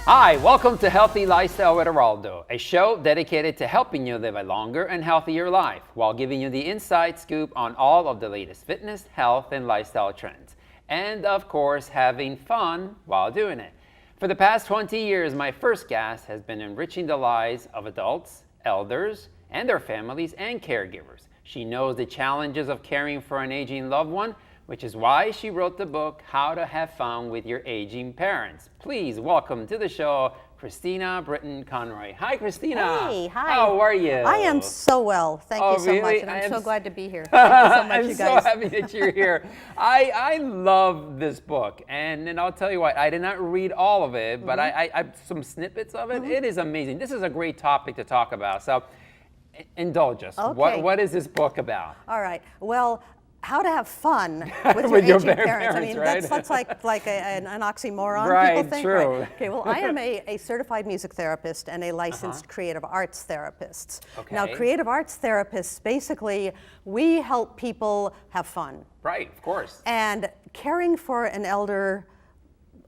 Hi, welcome to Healthy Lifestyle with Eraldo, a show dedicated to helping you live a longer and healthier life while giving you the inside scoop on all of the latest fitness, health, and lifestyle trends. And of course, having fun while doing it. For the past 20 years, my first guest has been enriching the lives of adults, elders, and their families and caregivers. She knows the challenges of caring for an aging loved one, which is why she wrote the book, How to Have Fun with Your Aging Parents. Please welcome to the show, Christina Britton Conroy. Hi, Christina. Hey, hi. How are you? I am so well. Thank you so really? much. And I'm so glad to be here. Thank you so much, I'm you guys. so happy that you're here. I love this book. And I'll tell you what, I did not read all of it, but I some snippets of it. It is amazing. This is a great topic to talk about. So indulge us. Okay. What is this book about? All right. Well, how to have fun with With your your aging parents. I mean, right? that's like an oxymoron, Right, people think. true. Right. Okay, well, I am a certified music therapist and a licensed creative arts therapist. Okay. Now, creative arts therapists, basically, we help people have fun. Right, of course. And caring for an elder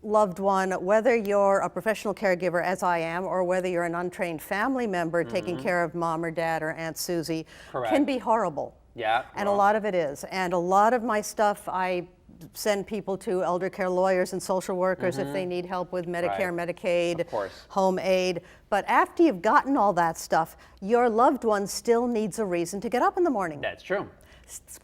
loved one, whether you're a professional caregiver as I am, or whether you're an untrained family member taking care of mom or dad or Aunt Susie, can be horrible. Yeah. And a lot of it is. And a lot of my stuff I send people to elder care lawyers and social workers if they need help with Medicare, Medicaid, home aid. But after you've gotten all that stuff, your loved one still needs a reason to get up in the morning. That's true.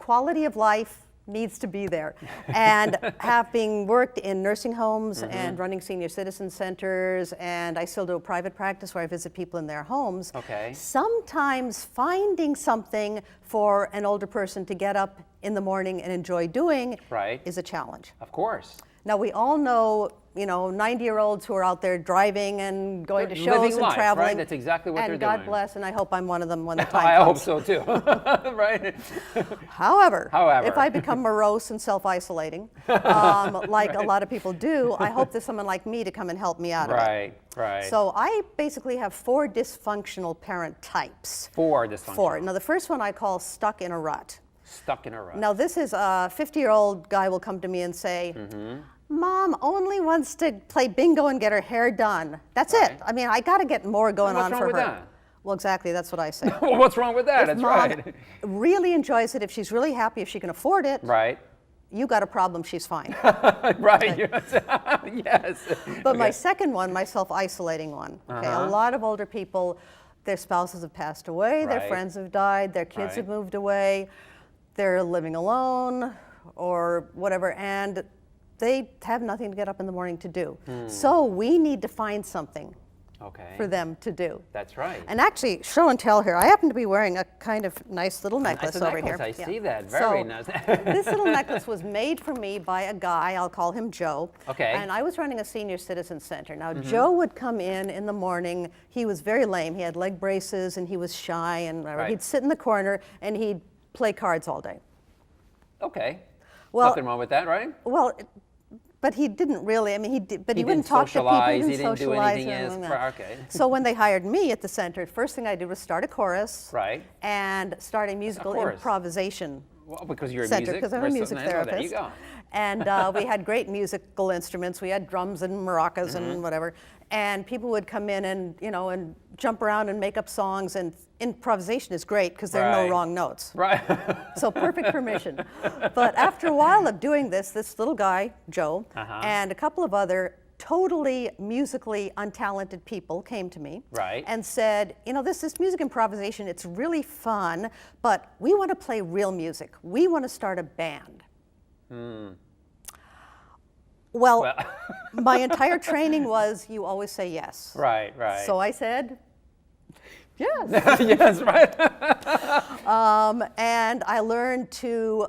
Quality of life needs to be there. And having worked in nursing homes and running senior citizen centers, and I still do a private practice where I visit people in their homes, sometimes finding something for an older person to get up in the morning and enjoy doing is a challenge. Of course. Now, we all know, 90-year-olds who are out there driving and going to shows and traveling. Right? That's exactly what they're doing. And God bless, and I hope I'm one of them when the time I comes. hope so too. Right? However, if I become morose and self-isolating, like a lot of people do, I hope there's someone like me to come and help me out of it. Right. So I basically have 4 dysfunctional parent types. 4 dysfunctional. 4. Now, the first one I call stuck in a rut. Stuck in a rut. Now, this is a 50-year-old guy will come to me and say, Mom only wants to play bingo and get her hair done. That's it. I mean, I got to get more going on for her. What's wrong with that? Well, exactly, that's what I say. Well, what's wrong with that? If That's Mom right. really enjoys it, if she's really happy, if she can afford it, you got a problem, she's fine. Right. Yes. But my second one, my self-isolating one. Okay, a lot of older people, their spouses have passed away, their friends have died, their kids have moved away, they're living alone or whatever, and they have nothing to get up in the morning to do. So we need to find something for them to do. That's right. And actually, show and tell here, I happen to be wearing a kind of nice little necklace over here. I see that. Very nice. This little necklace was made for me by a guy, I'll call him Joe. And I was running a senior citizen center. Now, Joe would come in the morning. He was very lame. He had leg braces and he was shy, and he'd sit in the corner and he'd play cards all day. Well, nothing wrong with that, right? Well, but he didn't really. I mean, he did, but he wouldn't talk to people. He didn't do anything else. So when they hired me at the center, first thing I did was start a chorus. And start a musical improvisation. Well, because you're a center, because I'm a music therapist. There you go. And we had great musical instruments. We had drums and maracas and whatever. And people would come in and and jump around and make up songs. And improvisation is great because there are no wrong notes. So perfect permission. But after a while of doing this little guy, Joe, and a couple of other totally musically untalented people came to me and said, this music improvisation, it's really fun, but we want to play real music. We want to start a band. Well, my entire training was you always say yes. Right. So I said, yes. Yes, right. And I learned to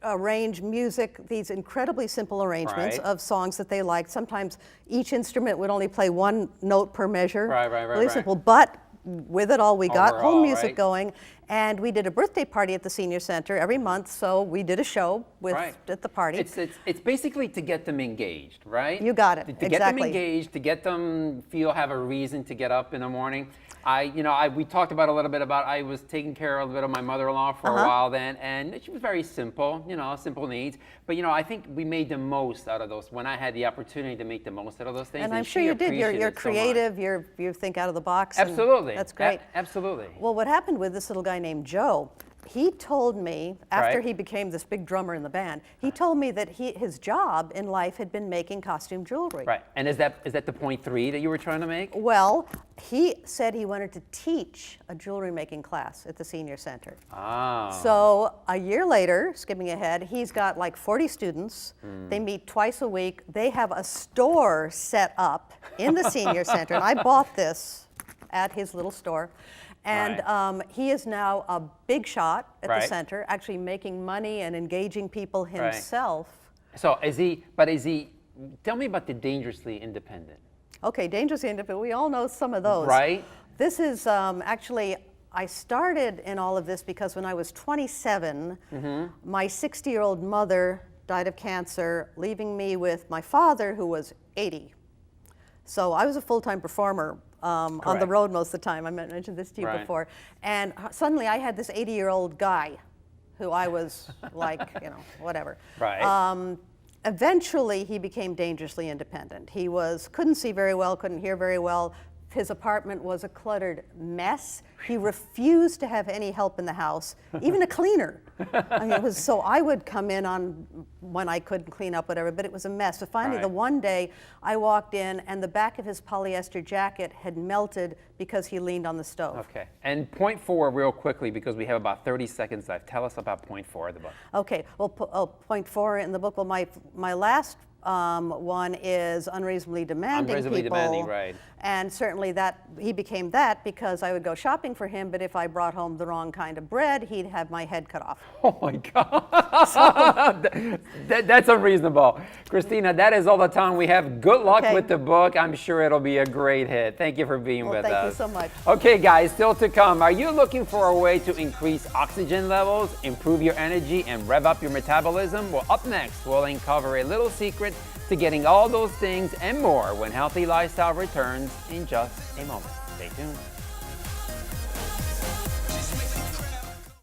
arrange music, these incredibly simple arrangements of songs that they liked. Sometimes each instrument would only play 1 note per measure. Really simple. But with it all, we got whole music going. And we did a birthday party at the senior center every month, so we did a show at the party. It's basically to get them engaged, right? You got it. To get them engaged, to get them have a reason to get up in the morning. We talked about a little bit about I was taking care a little bit of my mother-in-law for a while then, and she was very simple, simple needs. But I think we made the most out of those when I had the opportunity to make the most out of those things. And I'm sure you did. You're creative. You think out of the box. Absolutely. That's great. Absolutely. Well, what happened with this little guy named Joe? He told me, after he became this big drummer in the band, he told me that his job in life had been making costume jewelry. Right. And is that the point 3 that you were trying to make? Well, he said he wanted to teach a jewelry making class at the senior center. Ah. So a year later, skipping ahead, he's got like 40 students. They meet twice a week. They have a store set up in the senior center. And I bought this at his little store. And he is now a big shot at the center, actually making money and engaging people himself. So tell me about the Dangerously Independent. Okay, Dangerously Independent, we all know some of those. Right. This is actually, I started in all of this because when I was 27, my 60-year-old mother died of cancer, leaving me with my father, who was 80. So I was a full-time performer on the road most of the time. I mentioned this to you before. And suddenly I had this 80-year-old guy who I was like, whatever. Right. Eventually he became dangerously independent. He couldn't see very well, couldn't hear very well. His apartment was a cluttered mess. He refused to have any help in the house, even a cleaner. So I would come in when I couldn't clean up, whatever, but it was a mess. So finally, the one day I walked in and the back of his polyester jacket had melted because he leaned on the stove. Okay, and point 4 real quickly because we have about 30 seconds left. Tell us about point 4 of the book. Okay, well, point 4 in the book, well, my last one is unreasonably demanding unreasonably people. Demanding, right. And certainly he became that because I would go shopping for him, but if I brought home the wrong kind of bread, he'd have my head cut off. Oh my God. That's unreasonable. Christina, that is all the time we have. Good luck with the book. I'm sure it'll be a great hit. Thank you for being with us. Thank you so much. Okay, guys, still to come. Are you looking for a way to increase oxygen levels, improve your energy, and rev up your metabolism? Well, up next, we'll uncover a little secret to getting all those things and more when Healthy Lifestyle returns in just a moment. Stay tuned.